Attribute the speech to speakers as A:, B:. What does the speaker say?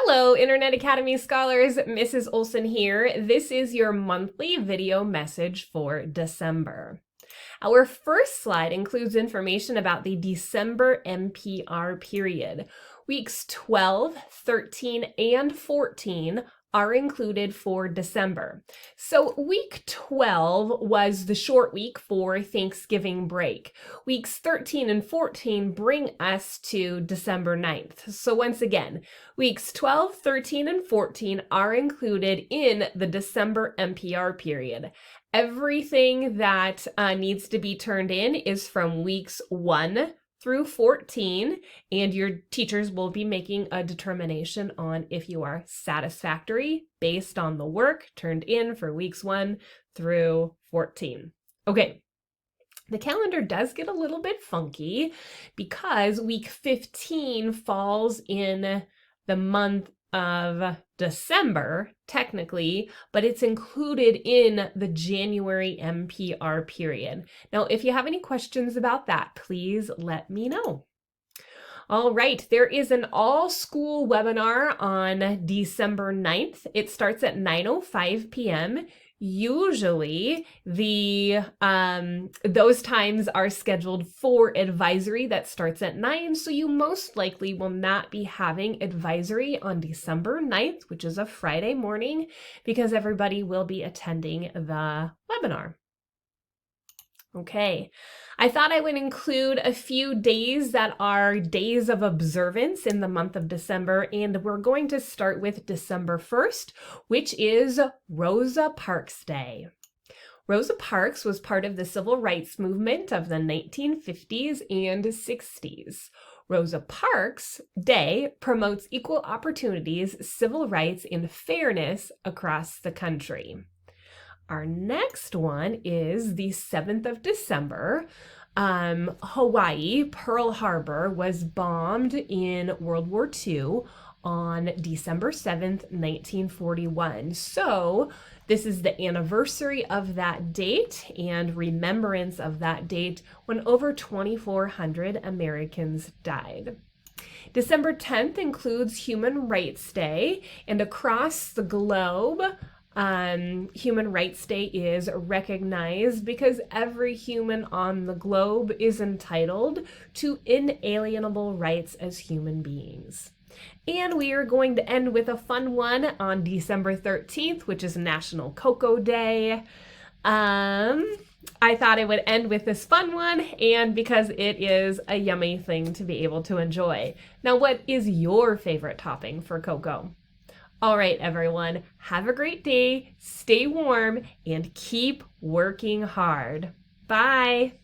A: Hello, Internet Academy scholars. Mrs. Olson here. This is your monthly video message for December. Our first slide includes information about the December MPR period. Weeks 12, 13, and 14 are included for December. So week 12 was the short week for Thanksgiving break. Weeks 13 and 14 bring us to December 9th. So once again, weeks 12, 13, and 14 are included in the December MPR period. Everything that needs to be turned in is from weeks 1 through 14, and your teachers will be making a determination on if you are satisfactory based on the work turned in for weeks 1 through 14. Okay. The calendar does get a little bit funky because week 15 falls in the month of December, technically, but it's included in the January MPR period. Now, if you have any questions about that, please let me know. All right, there is an all-school webinar on December 9th. It starts at 9:05 p.m. Usually those times are scheduled for advisory that starts at 9, so you most likely will not be having advisory on December 9th, which is a Friday morning, because everybody will be attending the webinar. Okay, I thought I would include a few days that are days of observance in the month of December, and we're going to start with December 1st, which is Rosa Parks Day. Rosa Parks was part of the civil rights movement of the 1950s and 60s. Rosa Parks Day promotes equal opportunities, civil rights, and fairness across the country. Our next one is the 7th of December. Hawaii, Pearl Harbor, was bombed in World War II on December 7th, 1941. So this is the anniversary of that date and remembrance of that date when over 2,400 Americans died. December 10th includes Human Rights Day, and across the globe, Human Rights Day is recognized because every human on the globe is entitled to inalienable rights as human beings. And we are going to end with a fun one on December 13th, which is National Cocoa Day. I thought I would end with this fun one, and because it is a yummy thing to be able to enjoy. Now, what is your favorite topping for cocoa? All right, everyone, have a great day, stay warm, and keep working hard. Bye.